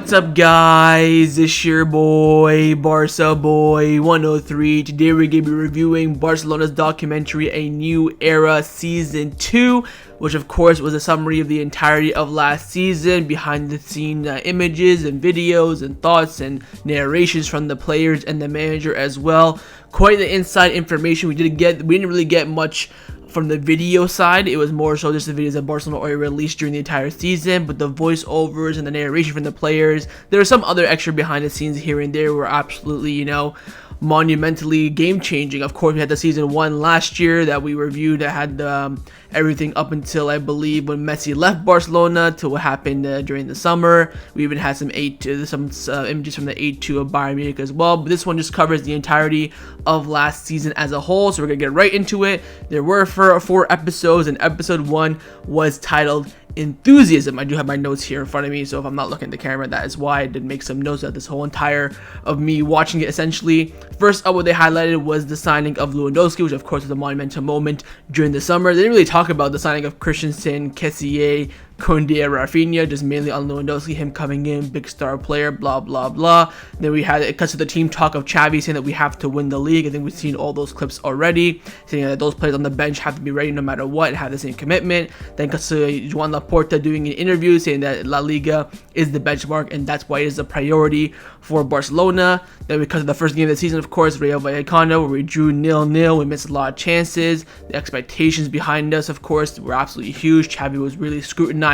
What's up, guys? It's your boy, Barca Boy 103. Today we're going to be reviewing Barcelona's documentary, A New Era Season 2, which of course was a summary of the entirety of last season, behind the scene images and videos and thoughts and narrations from the players and the manager as well. Quite the inside information we didn't really get much from the video side. It was more so just the videos that Barcelona released during the entire season, but the voiceovers and the narration from the players, there are some other extra behind the scenes here and there were absolutely, monumentally game-changing. Of course, we had the season 1 last year that we reviewed that had everything up until, I believe, when Messi left Barcelona to what happened during the summer. We even had some images from the 8-2 of Bayern Munich as well, but this one just covers the entirety of last season as a whole, so we're gonna get right into it. There were four episodes, and episode 1 was titled Enthusiasm. I do have my notes here in front of me, so if I'm not looking at the camera, that is why I did make some notes of this whole entire of me watching it. Essentially, first up, what they highlighted was the signing of Lewandowski, which of course was a monumental moment during the summer. They didn't really talk about the signing of Christensen, Kessié, Koundé, Rafinha, just mainly on Lewandowski, him coming in, big star player, blah blah blah. Then we had it cuts to the team talk of Xavi saying that we have to win the league. I think we've seen all those clips already, saying that those players on the bench have to be ready no matter what and have the same commitment. Then cuts to Joan Laporta doing an interview saying that La Liga is the benchmark and that's why it is a priority for Barcelona. Then we cut to the first game of the season, of course, Rayo Vallecano, where we drew 0-0. We missed a lot of chances. The expectations behind us, of course, were absolutely huge. Xavi was really scrutinized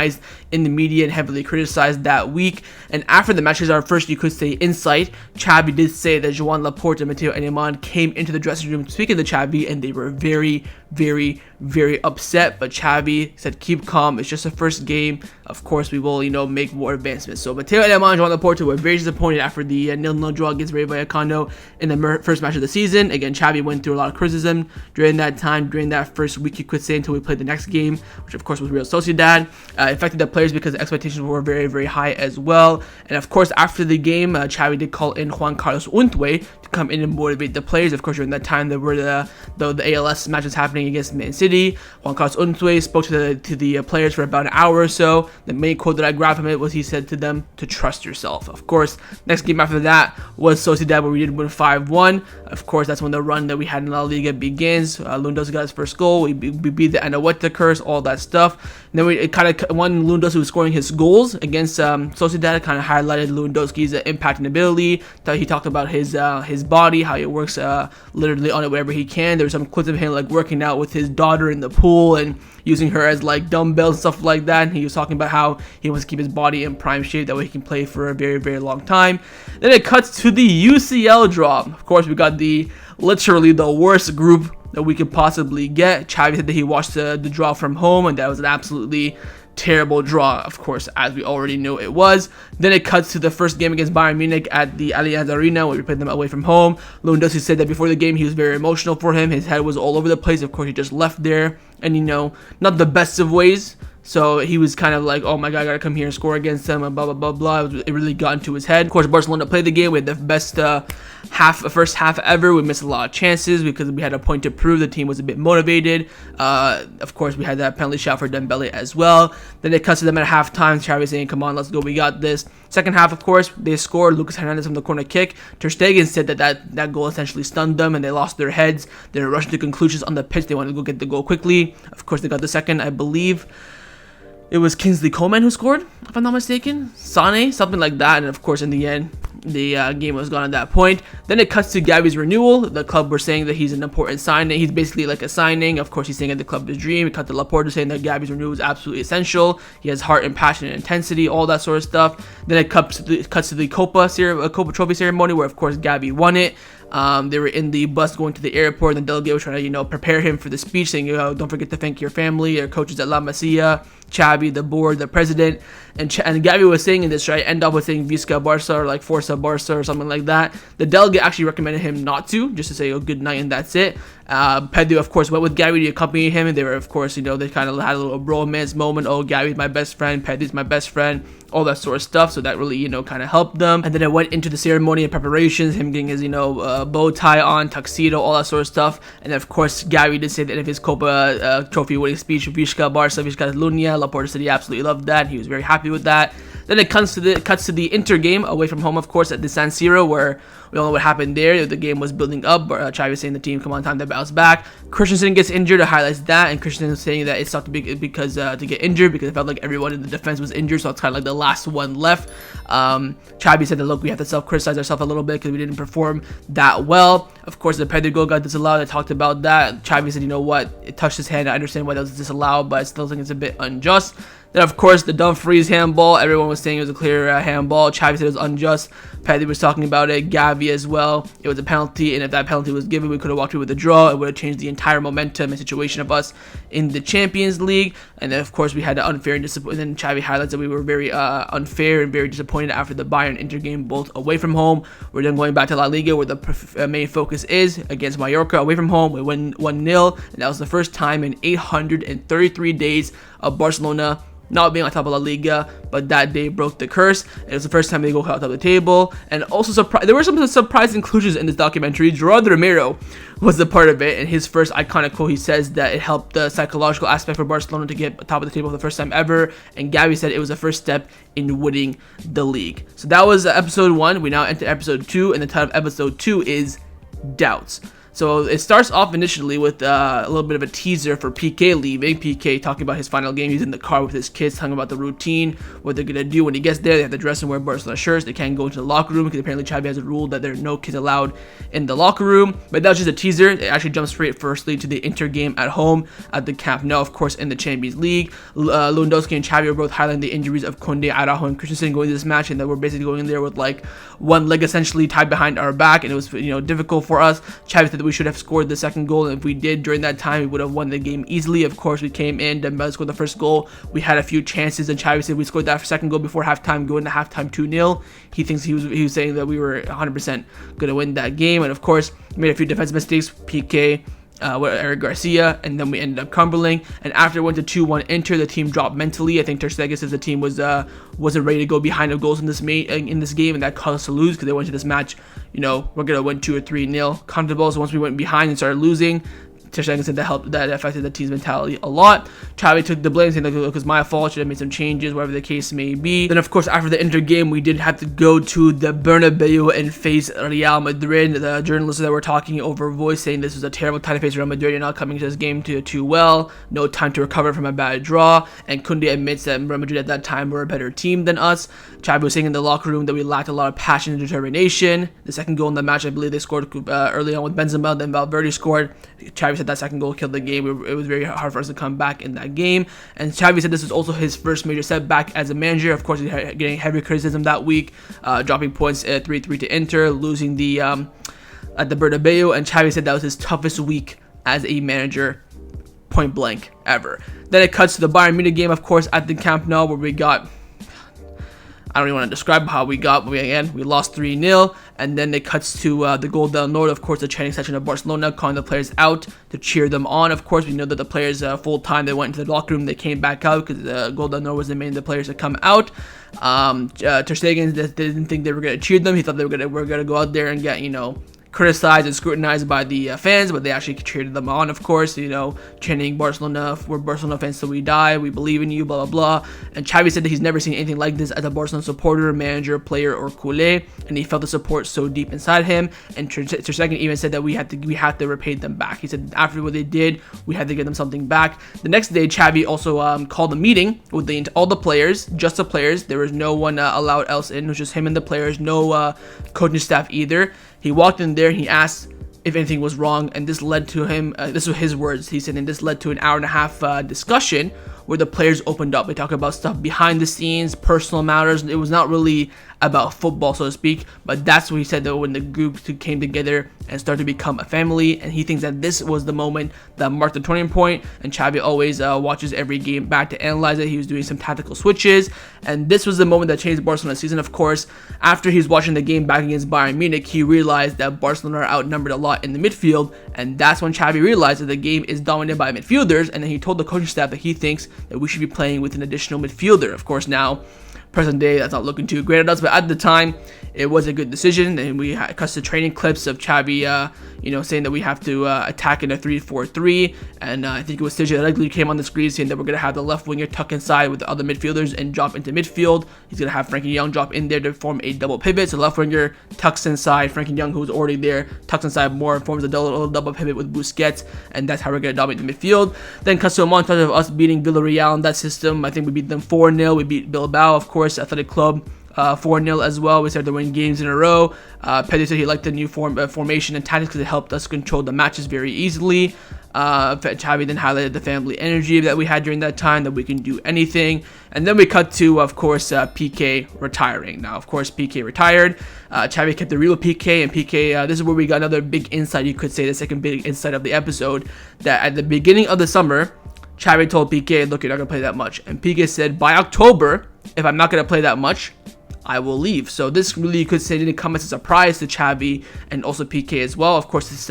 in the media and heavily criticized that week. And after the match, our first, you could say, insight, Xavi did say that Joan Laporta and Mateo Alemán came into the dressing room speaking to Xavi, and they were very, very, very upset. But Xavi said, keep calm, it's just the first game. Of course, we will, make more advancements. So Mateo Alemán and Joan Laporta were very disappointed after the 0-0 draw against Rayo Vallecano in the first match of the season. Again, Xavi went through a lot of criticism during that time, during that first week, you could say, until we played the next game, which of course was Real Sociedad. Affected the players because the expectations were very, very high as well. And of course, after the game, Xavi did call in Juan Carlos Untué to come in and motivate the players. Of course, during that time, there were the ALS matches happening against Man City. Juan Carlos Untué spoke to the players for about an hour or so. The main quote that I grabbed from it was he said to them to trust yourself. Of course, next game after that was Sociedad, where we did win 5-1. Of course, that's when the run that we had in La Liga begins. Lewandowski got his first goal. We beat the ANewEra curse, all that stuff. And then it kind of when Lewandowski was scoring his goals against Sociedad, kind of highlighted Lewandowski's impact and ability. He talked about his body, how he works literally on it wherever he can. There were some clips of him like working out with his daughter in the pool and using her as like dumbbells and stuff like that. And he was talking about how he wants to keep his body in prime shape, that way he can play for a very, very long time. Then it cuts to the UCL draw. Of course, we got literally the worst group that we could possibly get. Xavi said that he watched the draw from home, and that was an absolutely terrible draw, of course, as we already know it was. Then it cuts to the first game against Bayern Munich at the Allianz Arena, where we played them away from home. Lewandowski said that before the game he was very emotional for him. His head was all over the place. Of course, he just left there, and not the best of ways. So he was kind of like, oh my god, I gotta come here and score against them, and blah blah blah blah. It really got into his head. Of course, Barcelona played the game. We had the best first half ever. We missed a lot of chances because we had a point to prove. The team was a bit motivated. Of course, we had that penalty shot for Dembele as well. Then it cuts to them at halftime. Xavi saying, come on, let's go, we got this. Second half, of course, they scored. Lucas Hernandez from the corner kick. Ter Stegen said that goal essentially stunned them and they lost their heads. They were rushing to conclusions on the pitch. They wanted to go get the goal quickly. Of course, they got the second, I believe. It was Kingsley Coman who scored, if I'm not mistaken. Sane, something like that. And of course, in the end, the game was gone at that point. Then it cuts to Gavi's renewal. The club were saying that he's an important signing. He's basically like a signing. Of course, he's saying that the club is dream. It cut to Laporta saying that Gavi's renewal is absolutely essential. He has heart and passion and intensity, all that sort of stuff. Then it cuts to the Copa Trophy ceremony, where of course Gavi won it. They were in the bus going to the airport, and the delegate was trying to, prepare him for the speech, saying, don't forget to thank your family, your coaches at La Masia, Xavi, the board, the president. And Gavi was saying in this, right, end up with saying Visca Barça or like Forza Barça or something like that. The delegate actually recommended him not to, just to say, good night, and that's it. Pedro, of course, went with Gavi to accompany him, and they were, of course, they kind of had a little bromance moment. Oh, Gavi's my best friend, Pedro's my best friend, all that sort of stuff. So that really, kind of helped them. And then it went into the ceremony and preparations, him getting his, bow tie on, tuxedo, all that sort of stuff. And then, of course, Gavi did say that in his Copa trophy winning speech, Visca Barça, Visca Catalunya. Laporta said he absolutely loved that. He was very happy with that. Then it cuts to the Inter game away from home, of course, at the San Siro, where we all know what happened there. The game was building up. Xavi saying the team, come on, time to bounce back. Christensen gets injured. It highlights that, and Christensen saying that it's not to get injured because it felt like everyone in the defense was injured, so it's kind of like the last one left. Xavi said that, look, we have to self-criticize ourselves a little bit because we didn't perform that well. Of course, the Pedri goal got disallowed. I talked about that. Xavi said, you know what, it touched his hand. I understand why that was disallowed, but I still think it's a bit unjust. Then, of course, the Dumfries handball. Everyone was saying it was a clear handball. Xavi said it was unjust. Pedri was talking about it. Gavi as well. It was a penalty, and if that penalty was given, we could have walked away with a draw. It would have changed the entire momentum and situation of us in the Champions League. And then, of course, we had the unfair and disappointing. Then Xavi highlights that we were very unfair and very disappointed after the Bayern Inter game, both away from home. We're then going back to La Liga, where the main focus is against Mallorca away from home. We win 1-0, and that was the first time in 833 days of Barcelona not being on top of La Liga, but that day broke the curse. It was the first time they go out top of the table, and also there were some surprise inclusions in this documentary. Gerard Romero was a part of it, and his first iconic quote, he says that it helped the psychological aspect for Barcelona to get top of the table for the first time ever, and Gavi said it was the first step in winning the league. So that was episode 1. We now enter episode 2, and the title of episode 2 is Doubts. So it starts off initially with a little bit of a teaser for Piqué leaving. Piqué talking about his final game. He's in the car with his kids, talking about the routine, what they're going to do when he gets there. They have to dress and wear Barcelona shirts. They can't go into the locker room because apparently Xavi has a rule that there are no kids allowed in the locker room. But that was just a teaser. It actually jumps straight firstly to the Inter game at home at the Camp Nou, of course, in the Champions League. Lewandowski and Xavi are both highlighting the injuries of Koundé, Araujo, and Christensen going to this match, and that we're basically going in there with like one leg essentially tied behind our back, and it was difficult for us. Xavi said that we should have scored the second goal, and if we did during that time, we would have won the game easily. Of course, we came in, Dembele scored the first goal. We had a few chances, and Xavi said we scored that second goal before halftime, going to halftime 2-0. He thinks he was saying that we were 100% going to win that game, and of course, we made a few defensive mistakes. Piqué, Eric Garcia, and then we ended up crumbling. And after it went to 2-1 Inter, the team dropped mentally. I think Ter Stegen says the team wasn't ready to go behind the goals in this game, and that caused us to lose because they went to this match, we're gonna win 2 or 3-0 comfortable. So once we went behind and started losing, Ter Stegen said that affected the team's mentality a lot. Xavi took the blame, saying that it was my fault, should have made some changes, whatever the case may be. Then, of course, after the Inter game, we did have to go to the Bernabeu and face Real Madrid. The journalists that were talking over voice saying this was a terrible time to face Real Madrid. You're not coming to this game too well. No time to recover from a bad draw. And Koundé admits that Real Madrid at that time were a better team than us. Xavi was saying in the locker room that we lacked a lot of passion and determination. The second goal in the match, I believe they scored early on with Benzema, then Valverde scored. Xavi said that second goal killed the game. It was very hard for us to come back in that game. And Xavi said this was also his first major setback as a manager. Of course, he's getting heavy criticism that week, dropping points 3-3 to Inter, losing at the Bernabeu. And Xavi said that was his toughest week as a manager, point blank, ever. Then it cuts to the Bayern Munich game, of course, at the Camp Nou, where we got, I don't even want to describe how we got, but we lost 3-0, and then it cuts to the Gol del Nord, of course, the chanting section of Barcelona, calling the players out to cheer them on. Of course, we know that the players, full time, they went into the locker room, they came back out, because Gol del Nord was demanding the players to come out. Ter Stegen didn't think they were going to cheer them. He thought they were going to go out there and get, criticized and scrutinized by the fans, but they actually cheered them on, of course, chanting Barcelona, we're Barcelona fans till we die, we believe in you, blah, blah, blah. And Xavi said that he's never seen anything like this as a Barcelona supporter, manager, player, or culé, and he felt the support so deep inside him. And Ter Stegen even said that we had to repay them back. He said after what they did, we had to give them something back. The next day, Xavi also called a meeting with all the players, just the players. There was no one allowed else in. It was just him and the players, no coaching staff either. He walked in there and he asked if anything was wrong, and this led to him, this was his words, he said, and this led to an hour and a half discussion where the players opened up. They talked about stuff behind the scenes, personal matters. It was not really about football, so to speak, but that's what he said, that when the group came together and started to become a family, and he thinks that this was the moment that marked the turning point. And Xavi always watches every game back to analyze it. He was doing some tactical switches, and this was the moment that changed Barcelona's season. Of course, after he was watching the game back against Bayern Munich, he realized that Barcelona are outnumbered a lot in the midfield, and that's when Xavi realized that the game is dominated by midfielders. And then he told the coaching staff that he thinks that we should be playing with an additional midfielder. Of course, now present day, that's not looking too great at us, but at the time, it was a good decision. And we had custom training clips of Xavi, saying that we have to attack in a 3-4-3. And I think it was Sergio Regli came on the screen saying that we're going to have the left winger tuck inside with the other midfielders and drop into midfield. He's going to have Frankie Young drop in there to form a double pivot. So left winger tucks inside, Frankie Young, who's already there, tucks inside more, forms a double pivot with Busquets, and that's how we're going to dominate the midfield. Then cuts to a montage of us beating Villarreal in that system. I think we beat them 4-0. We beat Bilbao, of course, Athletic Club, 4-0 as well. We started to win games in a row. Pedro said he liked the new formation and tactics because it helped us control the matches very easily. Xavi then highlighted the family energy that we had during that time, that we can do anything. And then we cut to, of course, PK retiring. Now, of course, PK retired. Xavi kept the real PK, and PK, this is where we got another big insight, you could say, the second big insight of the episode, that at the beginning of the summer, Xavi told PK, look, you're not going to play that much. And PK said, by October, if I'm not going to play that much, I will leave. So this really, you could say, didn't come as a surprise to Xavi and also PK as well. Of course, this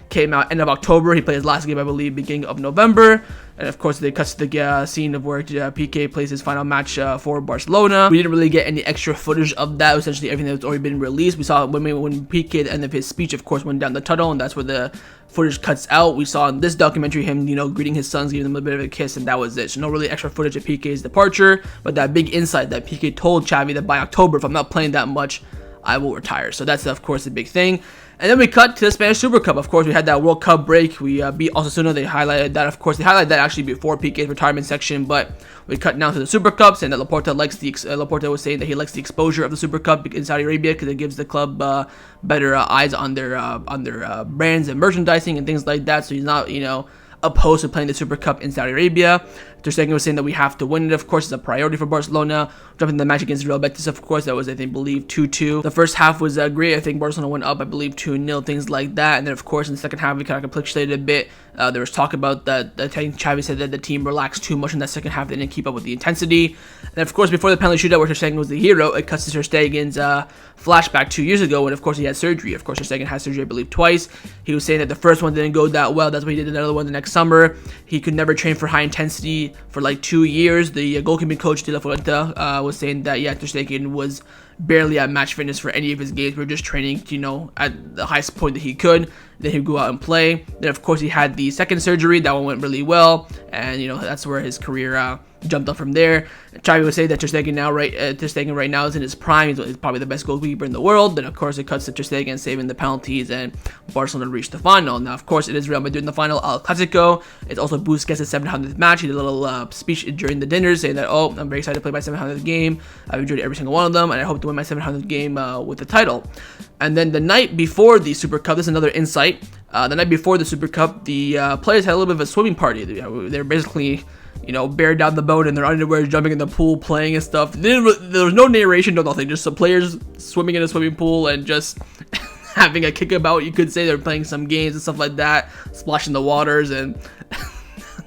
came out end of October. He played his last game, I believe, beginning of November. And of course, they cut to the scene of where PK plays his final match for Barcelona. We didn't really get any extra footage of that. Essentially, everything that's already been released. We saw when PK at the end of his speech, of course, went down the tunnel, and that's where the footage cuts out. We saw in this documentary him, greeting his sons, giving them a bit of a kiss, and that was it. So no really extra footage of PK's departure, but that big insight that PK told Xavi that by October, if I'm not playing that much, I will retire. So that's, of course, the big thing. And then we cut to the Spanish Super Cup. Of course, we had that World Cup break. We beat Osasuna. They highlighted that. Of course, they highlighted that actually before PK's retirement section. But we cut down to the Super Cups, and that Laporta was saying that he likes the exposure of the Super Cup in Saudi Arabia because it gives the club better eyes on their brands and merchandising and things like that. So he's not, opposed to playing the Super Cup in Saudi Arabia. Ter Stegen was saying that we have to win it. Of course, it's a priority for Barcelona. Jumping the match against Real Betis, of course, that was, I think, 2-2. The first half was great. I think Barcelona went up, I believe, 2-0, things like that. And then, of course, in the second half, we kind of capitulated a bit. There was talk about that. I think Xavi said that the team relaxed too much in that second half. They didn't keep up with the intensity. And, of course, before the penalty shootout where Ter Stegen was the hero, it cuts to Ter Stegen's flashback 2 years ago when, of course, he had surgery. Of course, Ter Stegen had surgery, I believe, twice. He was saying that the first one didn't go that well. That's why he did another one the next summer. He could never train for high intensity for like 2 years. The goalkeeping coach De La Fuente was saying that Ter Stegen was barely at match fitness for any of his games. We were just training, at the highest point that he could. Then he'd go out and play. Then, of course, he had the second surgery. That one went really well, and that's where his career jumped up from there. Xavi would say that Ter Stegen right now is in his prime. He's probably the best goalkeeper in the world. Then, of course, it cuts to Ter Stegen saving the penalties, and Barcelona reached the final. Now, of course, it is Real Madrid in the final, El Clasico. It's also Busquets' 700th match. He did a little speech during the dinner saying that, I'm very excited to play my 700th game. I've enjoyed every single one of them, and I hope to win my 700th game with the title. And then the night before the Super Cup, this is another insight. The night before the Super Cup, the players had a little bit of a swimming party. They're basically, bare down the boat in their underwear, jumping in the pool, playing and stuff. There was no narration, no nothing. Just some players swimming in a swimming pool and just having a kickabout. You could say they're playing some games and stuff like that, splashing the waters, and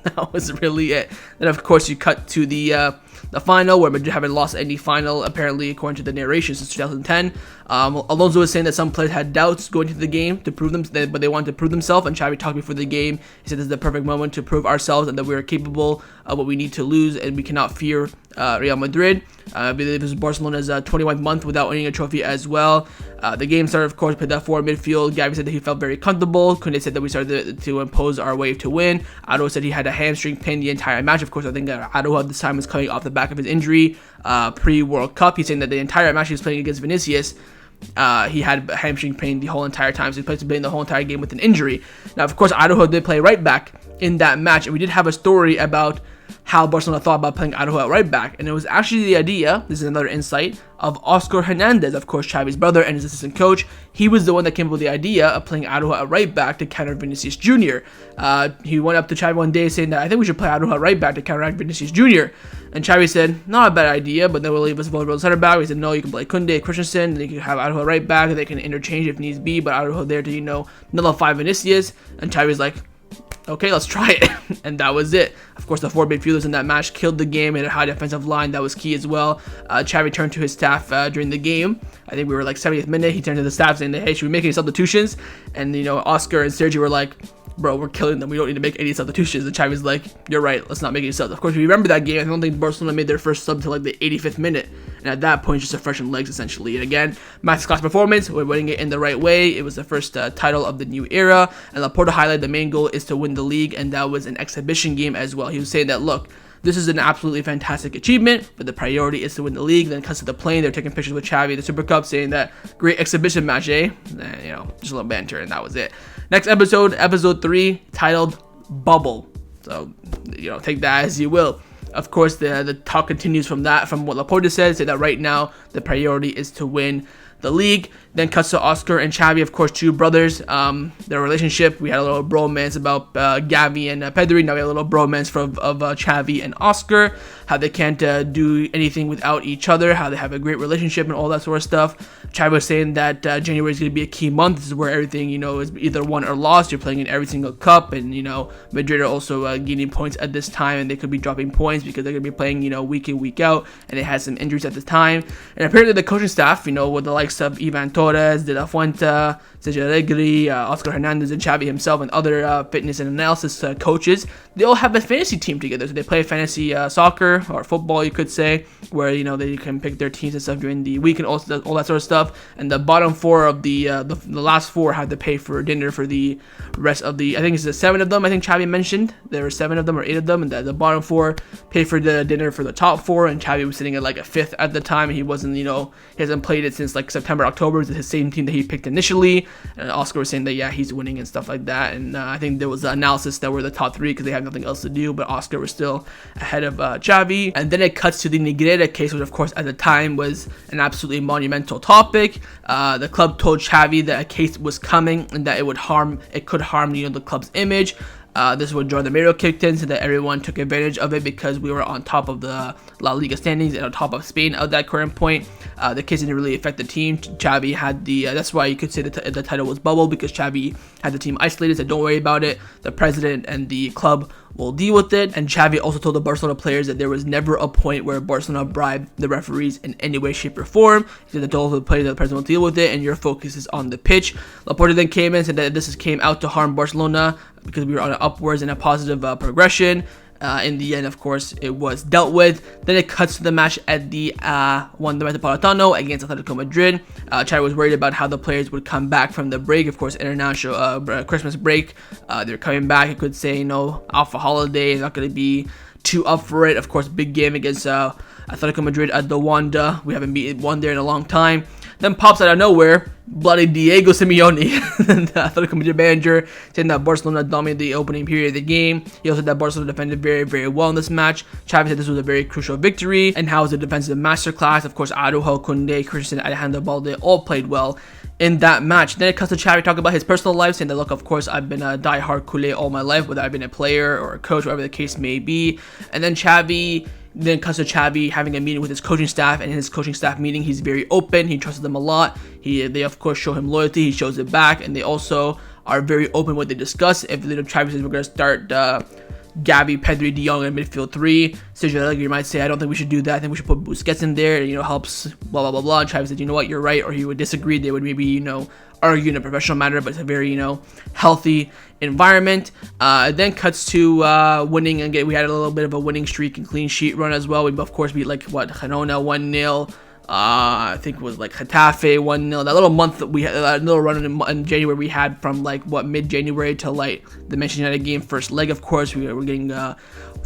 that was really it. Then, of course, you cut to the final, where Madrid haven't lost any final, apparently, according to the narration, since 2010. Alonso was saying that some players had doubts going into the game to prove them, but they wanted to prove themselves, and Xavi talked before the game. He said this is the perfect moment to prove ourselves and that we are capable of what we need to lose, and we cannot fear Real Madrid. I believe this is Barcelona's 21st month without winning a trophy as well. The game started, of course, with that forward midfield. Xavi said that he felt very comfortable. Koundé said that we started to impose our way to win. Ado said he had a hamstring pain the entire match. Of course, I think Ado at this time was coming off the back of his injury pre-World Cup. He's saying that the entire match he was playing against Vinicius, he had hamstring pain the whole entire time, so he played to play the whole entire game with an injury. Now, of course, Araujo did play right back in that match, and we did have a story about how Barcelona thought about playing Araujo at right back, and it was actually the idea, this is another insight, of Oscar Hernandez, of course, Xavi's brother and his assistant coach. He was the one that came up with the idea of playing Araujo at right back to counter Vinicius Jr. He went up to Xavi one day saying that I think we should play Araujo at right back to counteract Vinicius Jr. And Xavi said, not a bad idea, but then we'll leave us vulnerable center back. He said, no, you can play Koundé, Christensen, and you can have Araujo right back, and they can interchange if needs be, but Araujo there to, nullify Vinicius. And Xavi's like, okay, let's try it. And that was it. Of course, the four midfielders in that match killed the game and a high defensive line. That was key as well. Xavi turned to his staff during the game. I think we were like 70th minute. He turned to the staff saying, hey, should we make any substitutions? And, Oscar and Sergio were like, bro, we're killing them. We don't need to make any substitutions. And Xavi's like, you're right. Let's not make any subs. Of course, if you remember that game, I don't think Barcelona made their first sub till like the 85th minute. And at that point, just to freshen legs, essentially. And again, max class performance. We're winning it in the right way. It was the first title of the new era. And Laporta highlighted the main goal is to win the league. And that was an exhibition game as well. He was saying that, look, this is an absolutely fantastic achievement, but the priority is to win the league. Then cuts to the plane. They're taking pictures with Xavi, the Super Cup, saying that great exhibition match, eh? And, you know, just a little banter, and that was it. Next episode, episode 3, titled Bubble. So, you know, take that as you will. Of course, the talk continues from that, from what Laporta said, say that right now the priority is to win the league. Then cuts to Oscar and Xavi, of course, two brothers. Their relationship, we had a little bromance about Gavi and Pedri. Now we have a little bromance of Xavi and Oscar, how they can't do anything without each other, how they have a great relationship and all that sort of stuff. Xavi was saying that January is going to be a key month. This is where everything, you know, is either won or lost. You're playing in every single cup, and, you know, Madrid are also gaining points at this time, and they could be dropping points because they're going to be playing, you know, week in, week out, and they had some injuries at this time. And apparently the coaching staff, you know, with the likes of Ivan Torres, De La Fuente, Sergio Negreira, Oscar Hernandez, and Xavi himself, and other fitness and analysis coaches, they all have a fantasy team together. So they play fantasy soccer or football, you could say, where, you know, they can pick their teams and stuff during the week and all that sort of stuff. And the bottom 4 of the last 4 have to pay for dinner for the rest of the, I think it's the 7 of them. I think Xavi mentioned there were 7 of them or 8 of them, and the bottom 4 pay for the dinner for the top 4. And Xavi was sitting at like a 5th at the time, and he wasn't, you know, he hasn't played it since like September, October. It's his same team that he picked initially. And Oscar was saying that, yeah, he's winning and stuff like that. And I think there was an analysis that were the top 3 because they have nothing else to do, but Oscar was still ahead of Xavi. And then it cuts to the Negreira case, which of course at the time was an absolutely monumental topic. The club told Xavi that a case was coming and that it could harm, you know, the club's image. This is when Jordan Romero kicked in, so that everyone took advantage of it because we were on top of the La Liga standings and on top of Spain at that current point. The case didn't really affect the team. Xavi had the, that's why you could say the title was bubble, because Xavi had the team isolated, said don't worry about it. The president and the club will deal with it. And Xavi also told the Barcelona players that there was never a point where Barcelona bribed the referees in any way, shape, or form. He said that told the players that the president will deal with it and your focus is on the pitch. Laporta then came in and said that this came out to harm Barcelona because we were on an upwards and a positive progression. In the end, of course, it was dealt with. Then it cuts to the match at the Wanda Metropolitano against Atletico Madrid. Xavi was worried about how the players would come back from the break, of course, international Christmas break. They're coming back. I could say, you know, off a holiday, not going to be too up for it. Of course, big game against Atletico Madrid at the Wanda. We haven't beaten one there in a long time. Then pops out of nowhere, bloody Diego Simeone, the Atletico Madrid manager, saying that Barcelona dominated the opening period of the game. He also said that Barcelona defended very, very well in this match. Xavi said this was a very crucial victory, and how it was a defensive masterclass. Of course, Araujo, Koundé, Christensen, Alejandro Balde all played well in that match. Then it comes to Xavi talking about his personal life, saying that, look, of course, I've been a die-hard culé all my life, whether I've been a player or a coach, whatever the case may be. And then Then comes to Xavi having a meeting with his coaching staff, and in his coaching staff meeting, he's very open. He trusts them a lot. They of course show him loyalty. He shows it back, and they also are very open what they discuss. If Xavi says we're gonna start Gavi, Pedri, De Jong in midfield 3, Sergio Aguirre might say, I don't think we should do that. I think we should put Busquets in there. You know, helps blah blah blah blah. And Xavi said, you know what, you're right, or he would disagree. They would maybe, you know, argue in a professional manner, but it's a very, you know, healthy environment. It then cuts to winning again. We had a little bit of a winning streak and clean sheet run as well. We of course beat like Girona 1-0. I think it was like Getafe 1-0. That little month that we had, that little run in January we had from like mid-January to like the Manchester United game first leg. Of course, we were getting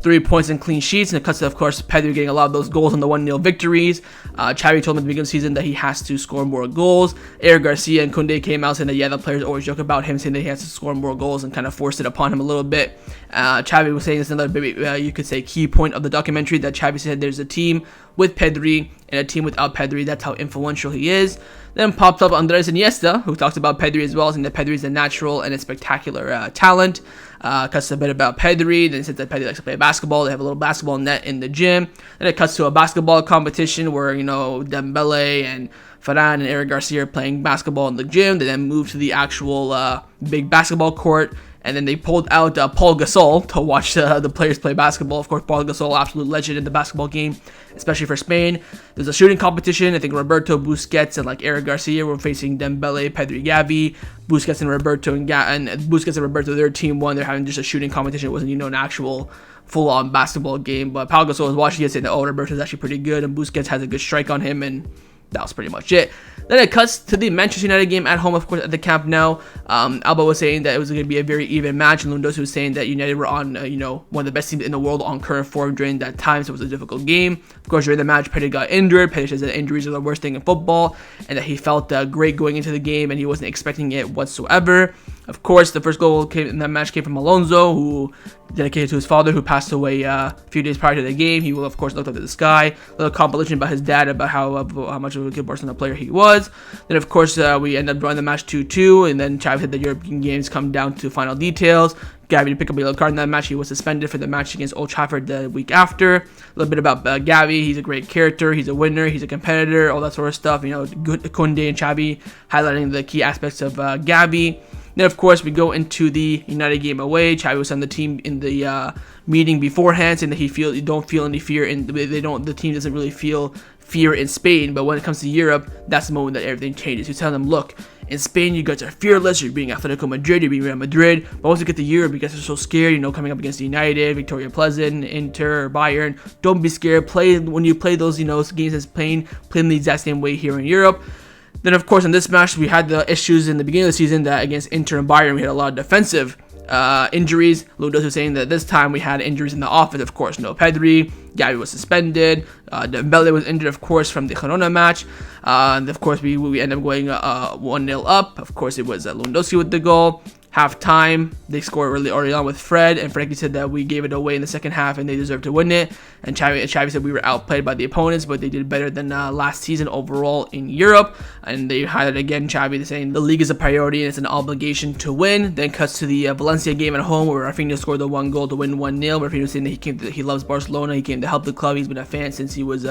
3 points and clean sheets, and it cuts to, of course, Pedri getting a lot of those goals in the 1-0 victories. Xavi told him at the beginning of the season that he has to score more goals. Eric Garcia and Koundé came out saying that, yeah, the players always joke about him, saying that he has to score more goals and kind of forced it upon him a little bit. Xavi was saying this another bit, you could say, key point of the documentary, that Xavi said there's a team with Pedri and a team without Pedri. That's how influential he is. Then popped up Andres Iniesta, who talks about Pedri as well, saying that Pedri is a natural and a spectacular talent. Cuts a bit about Pedri, then says that Pedri likes to play basketball. They have a little basketball net in the gym. Then it cuts to a basketball competition where, you know, Dembele and Varane and Eric Garcia are playing basketball in the gym. They then move to the actual big basketball court, And then they pulled out Paul Gasol to watch the players play basketball. Of course, Paul Gasol, absolute legend in the basketball game, especially for Spain. There's a shooting competition. I think Roberto, Busquets, and like Eric Garcia were facing Dembele, Pedri, Gavi. Busquets and Roberto, their team won. They're having just a shooting competition. It wasn't, an actual full-on basketball game. But Paul Gasol was watching it, saying that, Roberto's actually pretty good, and Busquets has a good strike on him, and that was pretty much it. Then it cuts to the Manchester United game at home, of course, at the Camp Nou. Alba was saying that it was going to be a very even match, and Lewandowski was saying that United were on, one of the best teams in the world on current form during that time, so it was a difficult game. Of course, during the match, Pedri got injured. Pedri says that injuries are the worst thing in football, and that he felt great going into the game, and he wasn't expecting it whatsoever. Of course, the first goal in that match came from Alonso, who dedicated to his father, who passed away a few days prior to the game. He will, of course, look up to the sky. A little compilation about his dad, about how much of a good Barcelona player he was. Then, of course, we end up drawing the match 2-2, and then Xavi said the European games come down to final details. Gavi to pick up a yellow card in that match. He was suspended for the match against Old Trafford the week after. A little bit about Gavi. He's a great character. He's a winner. He's a competitor. All that sort of stuff. Good Koundé and Xavi highlighting the key aspects of Gavi. Then, of course, we go into the United game away. Xavi was on the team in the meeting beforehand, saying that he don't feel any fear, and the team doesn't really feel fear in Spain. But when it comes to Europe, that's the moment that everything changes. He's telling them, look, in Spain, you guys are fearless. You're beating Atletico Madrid. You're beating Real Madrid. But once you get to Europe, you guys are so scared. Coming up against United, Victoria Pleasant, Inter, Bayern. Don't be scared. When you play those, games as play them the exact same way here in Europe. Then, of course, in this match, we had the issues in the beginning of the season that against Inter and Bayern, we had a lot of defensive injuries. Lewandowski was saying that this time we had injuries in the offense. Of course, no Pedri. Gavi was suspended. Dembele was injured, of course, from the Girona match. And, of course, we ended up going 1-0 up. Of course, it was Lewandowski with the goal. Half-time, they scored really early on with Fred, and Frankie said that we gave it away in the second half and they deserved to win it. And Xavi said we were outplayed by the opponents, but they did better than last season overall in Europe. And they highlighted again Xavi saying the league is a priority and it's an obligation to win. Then cuts to the Valencia game at home where Rafinha scored the one goal to win 1-0. Rafinha was saying that he loves Barcelona. He came to help the club. He's been a fan since he was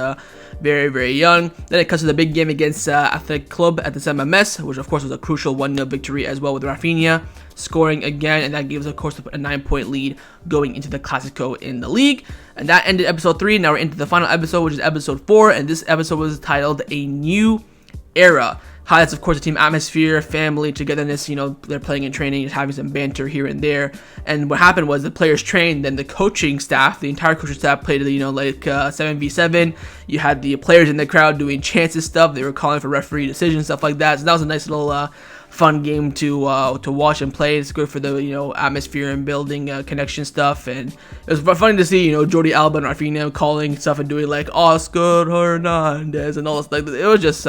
very, very young. Then it cuts to the big game against Athletic Club at the San Mamés, which of course was a crucial 1-0 victory as well, with Rafinha scoring again, and that gives, of course, a 9-point lead going into the Clásico in the league. And that ended episode 3. Now we're into the final episode, which is episode 4, and this episode was titled A New Era. Highlights, of course, the team atmosphere, family, togetherness. They're playing and training, just having some banter here and there. And what happened was the players trained, then the coaching staff, the entire coaching staff played, 7v7. You had the players in the crowd doing chances stuff. They were calling for referee decisions, stuff like that. So that was a nice little fun game to watch and play. It's good for the atmosphere and building connection stuff, and it was funny to see Jordi Alba and Rafinha calling stuff and doing like Oscar Hernandez and all this. It was just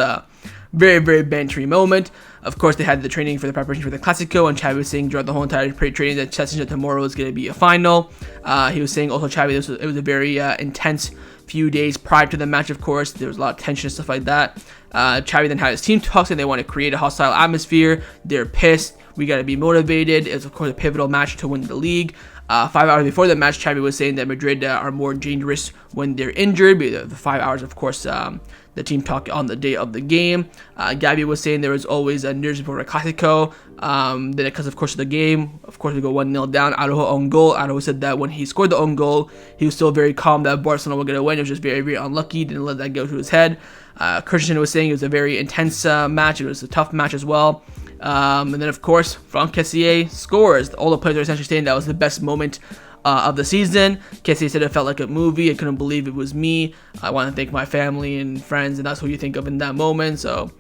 very, very bantery moment. Of course, they had the training for the preparation for the Clásico, and Xavi was saying throughout the whole entire training that tomorrow is going to be a final. He was saying also, Xavi, it was a very intense few days prior to the match. Of course, there was a lot of tension and stuff like that. Xavi then had his team talks, and they want to create a hostile atmosphere. They're pissed. We got to be motivated. It's, of course, a pivotal match to win the league. 5 hours before the match, Xavi was saying that Madrid are more dangerous when they're injured. The 5 hours, of course, the team talk on the day of the game. Gavi was saying there was always nerves before a Clásico. Then because, of course, of the game, of course, we go 1-0 down. Araujo own goal. Araujo said that when he scored the own goal, he was still very calm that Barcelona were going to win. It was just very, very unlucky. Didn't let that go to his head. Christian was saying it was a very intense match. It was a tough match as well. And then, of course, Franck Kessié scores. All the players are essentially saying that was the best moment of the season. Kessié said it felt like a movie. I couldn't believe it was me. I want to thank my family and friends, and that's who you think of in that moment. So,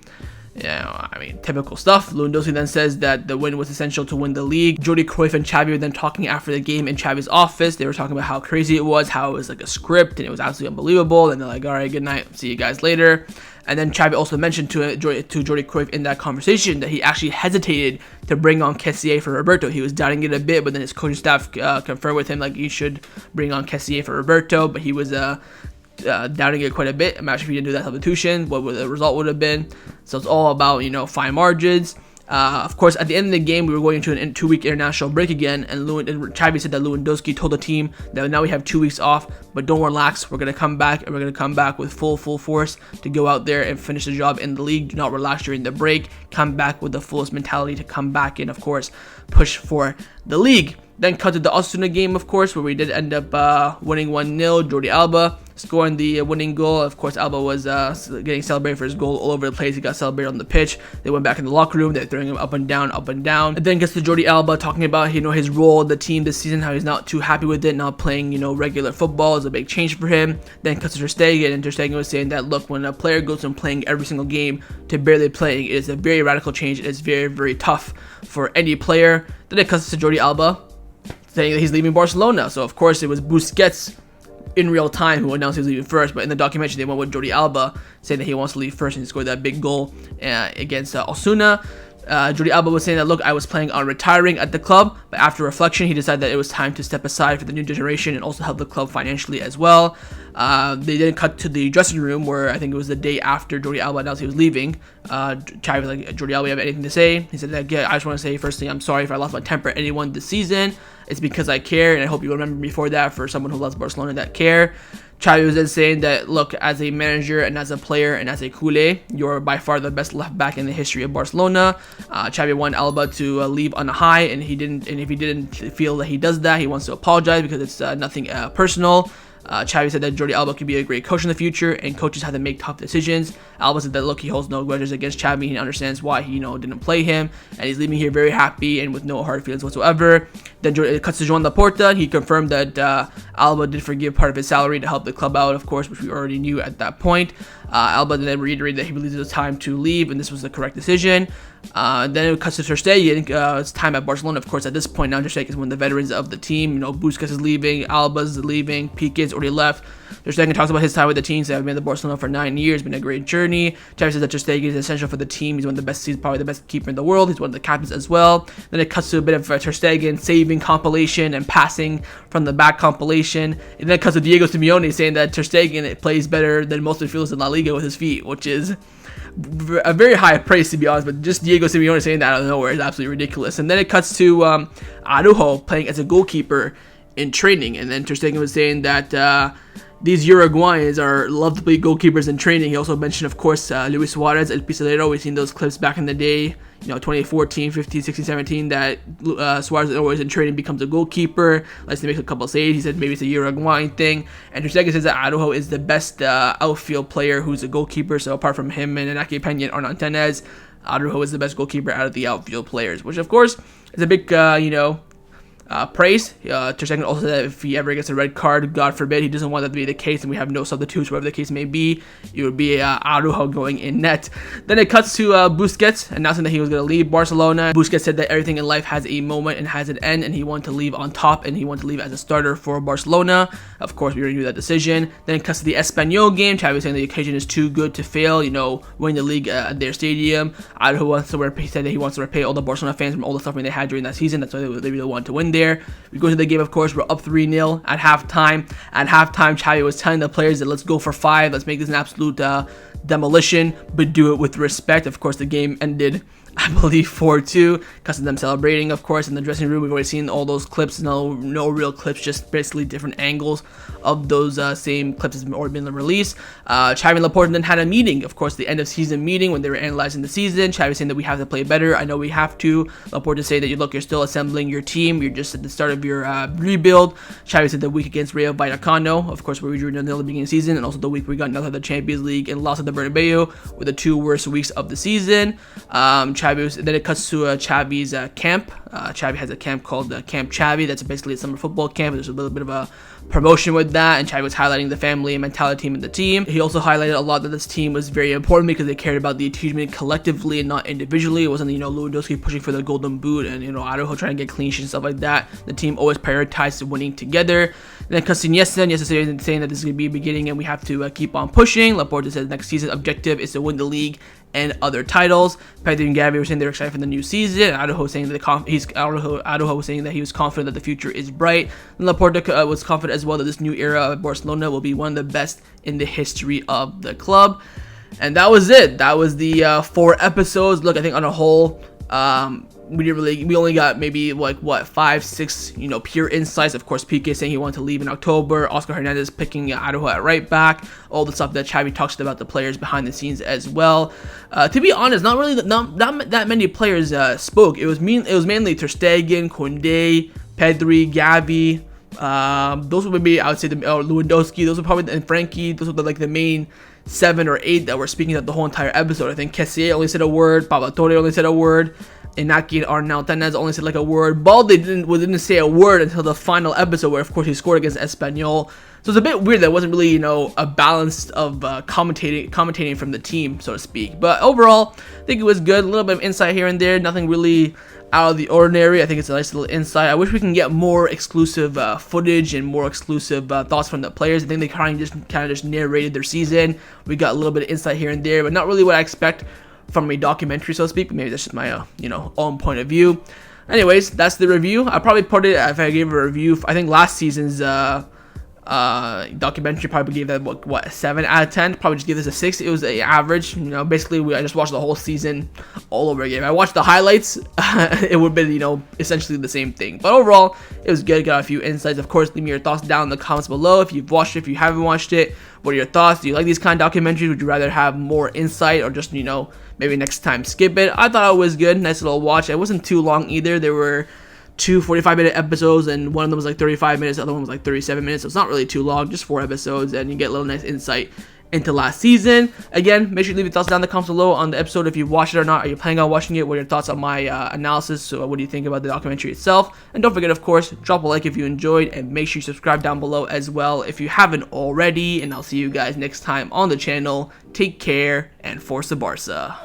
typical stuff. Lewandowski then says that the win was essential to win the league. Jordi Cruyff and Xavi were then talking after the game in Xavi's office. They were talking about how crazy it was, how it was like a script, and it was absolutely unbelievable. And they're like, all right, good night. See you guys later. And then Xavi also mentioned to Jordi Cruyff in that conversation that he actually hesitated to bring on Kessié for Roberto. He was doubting it a bit, but then his coaching staff confirmed with him, like, you should bring on Kessié for Roberto. But he was doubting it quite a bit. I'm not sure if he didn't do that substitution, what the result would have been. So it's all about, fine margins. Of course, at the end of the game, we were going into a 2-week international break again, and Xavi said that Lewandowski told the team that now we have 2 weeks off, but don't relax, we're going to come back, and we're going to come back with full force to go out there and finish the job in the league. Do not relax during the break, come back with the fullest mentality to come back and, of course, push for the league. Then cut to the Osasuna game, of course, where we did end up winning 1-0. Jordi Alba scoring the winning goal. Of course, Alba was getting celebrated for his goal all over the place. He got celebrated on the pitch. They went back in the locker room. They're throwing him up and down, up and down. And then gets to Jordi Alba talking about, his role in the team this season, how he's not too happy with it, not playing, regular football is a big change for him. Then cuts to Ter Stegen, and Ter Stegen was saying that, look, when a player goes from playing every single game to barely playing, it is a very radical change. It is very, very tough for any player. Then it cuts to Jordi Alba, saying that he's leaving Barcelona. So of course it was Busquets in real time who announced he was leaving first, but in the documentary they went with Jordi Alba saying that he wants to leave first, and he scored that big goal against Osasuna. Jordi Alba was saying that, look, I was planning on retiring at the club, but after reflection he decided that it was time to step aside for the new generation and also help the club financially as well. They then cut to the dressing room where I think it was the day after Jordi Alba announced he was leaving. Xavi was like, Jordi Alba, you have anything to say? He said, like, yeah, I just want to say firstly, I'm sorry if I lost my temper at anyone this season. It's because I care, and I hope you remember me for that, for someone who loves Barcelona that care. Xavi was then saying that, look, as a manager and as a player and as a culé, you're by far the best left back in the history of Barcelona. Xavi wanted Alba to leave on a high, and if he didn't feel that he does that, he wants to apologize because it's nothing personal. Xavi said that Jordi Alba could be a great coach in the future, and coaches have to make tough decisions. Alba said that, look, he holds no grudges against Xavi. He understands why he, didn't play him, and he's leaving here very happy and with no hard feelings whatsoever. Then it cuts to Joan Laporta. He confirmed that Alba did forgive part of his salary to help the club out, of course, which we already knew at that point. Alba then reiterated that he believes it was time to leave, and this was the correct decision. Then it cuts to Ter Stegen. It's time at Barcelona, of course. At this point now, Ter Stegen is one of the veterans of the team. Busquets is leaving, Alba's leaving, Piqué's already left. Ter Stegen talks about his time with the team. I've been at Barcelona for 9 years, been a great journey. Xavi says that Ter Stegen is essential for the team. He's one of the best. He's probably the best keeper in the world. He's one of the captains as well. Then it cuts to a bit of Ter Stegen saving compilation and passing from the back compilation. And then it cuts to Diego Simeone saying that Ter Stegen plays better than most midfielders in La Liga with his feet, which is a very high praise, to be honest, but just Diego Simeone saying that out of nowhere is absolutely ridiculous. And then it cuts to Araujo playing as a goalkeeper in training, and then Ter Stegen was saying that these Uruguayans love to play goalkeepers in training. He also mentioned, of course, Luis Suarez, El Pistolero. We've seen those clips back in the day, 2014, 15, 16, 17, that Suarez always in training becomes a goalkeeper, likes to make a couple of saves. He said maybe it's a Uruguayan thing. And Ter Stegen says that Araujo is the best outfield player who's a goalkeeper. So apart from him and Inaki Peña and Hernan Tenez, Araujo is the best goalkeeper out of the outfield players, which of course is a big, praise. Ter Stegen also said that if he ever gets a red card, God forbid, he doesn't want that to be the case, and we have no substitutes, whatever the case may be, it would be Araujo going in net. Then it cuts to Busquets announcing that he was going to leave Barcelona. Busquets said that everything in life has a moment and has an end, and he wanted to leave on top, and he wanted to leave as a starter for Barcelona. Of course, we already knew that decision. Then it cuts to the Espanyol game. Xavi was saying the occasion is too good to fail, winning the league at their stadium. Araujo wants to repay, he said that he wants to repay all the Barcelona fans from all the suffering they had during that season. That's why they really wanted to win there. We go to the game, of course, we're up 3-0 at halftime. At halftime, Xavi was telling the players that let's go for 5, let's make this an absolute demolition, but do it with respect. Of course, the game ended, I believe, 4-2, because of them celebrating, of course, in the dressing room. We've already seen all those clips, no real clips, just basically different angles of those same clips has already been released. Xavi and Laporta then had a meeting, of course, the end of season meeting when they were analyzing the season. Xavi saying that we have to play better. I know we have to. Laporta say that you're still assembling your team. You're just at the start of your rebuild. Xavi said the week against Rayo Vallecano, of course, where we drew nil at the beginning of the season, and also the week we got nothing at the Champions League and lost at the Bernabeu, were the 2 worst weeks of the season. Then it cuts to Xavi's camp. Xavi has a camp called Camp Xavi. That's basically a summer football camp. There's a little bit of a promotion with that, and Xavi was highlighting the family and mentality in the team. He also highlighted a lot that this team was very important because they cared about the achievement collectively and not individually. It wasn't, Lewandowski pushing for the golden boot and, Araujo trying to get clean sheets and stuff like that. The team always prioritized winning together. And then cuts to Iniesta saying that this is going to be a beginning and we have to keep on pushing. Laporta said next season's objective is to win the league and other titles. Pedri and Xavi were saying they're excited for the new season. Araujo was saying that he was confident that the future is bright. And Laporta was confident as well that this new era of Barcelona will be one of the best in the history of the club. And that was it. That was the 4 episodes. Look, I think on a whole, We only got maybe like what 5, 6, pure insights. Of course, PK saying he wanted to leave in October, Oscar Hernandez picking ANewEra at right back, all the stuff that Xavi talks about the players behind the scenes as well. To be honest, not that many players spoke. It was mainly Ter Stegen, Koundé, Pedri, Gavi. Those would be, I would say, Lewandowski. Those were probably, and Frankie. Those were like the main 7 or 8 that were speaking of the whole entire episode. I think Kessié only said a word. Pablo Torre only said a word. Inaki and Arnau Tanez only said like a word. Balde didn't say a word until the final episode, where of course he scored against Espanyol. So it's a bit weird that it wasn't really, a balance of commentating from the team, so to speak. But overall, I think it was good. A little bit of insight here and there. Nothing really out of the ordinary. I think it's a nice little insight. I wish we can get more exclusive footage and more exclusive thoughts from the players. I think they kind of just narrated their season. We got a little bit of insight here and there, but not really what I expect from a documentary, so to speak. But maybe that's just my own point of view. Anyways, that's the review. I probably put it, if I gave a review, I think last season's documentary, probably gave that what a 7 out of 10. Probably just give this a 6. It was an average. Basically I just watched the whole season all over again. If I watched the highlights, it would have been essentially the same thing. But overall, it was good. Got a few insights. Of course, leave me your thoughts down in the comments below. If you've watched it, if you haven't watched it, what are your thoughts? Do you like these kind of documentaries? Would you rather have more insight, or just maybe next time skip it? I thought it was good. Nice little watch. It wasn't too long either. There were 2 45-minute episodes, and one of them was like 35 minutes, the other one was like 37 minutes, so it's not really too long, just 4 episodes, and you get a little nice insight into last season. Again, make sure you leave your thoughts down in the comments below on the episode if you've watched it or not. Are you planning on watching it? What are your thoughts on my analysis? So what do you think about the documentary itself? And don't forget, of course, drop a like if you enjoyed, and make sure you subscribe down below as well if you haven't already, and I'll see you guys next time on the channel. Take care, and Forza Barca.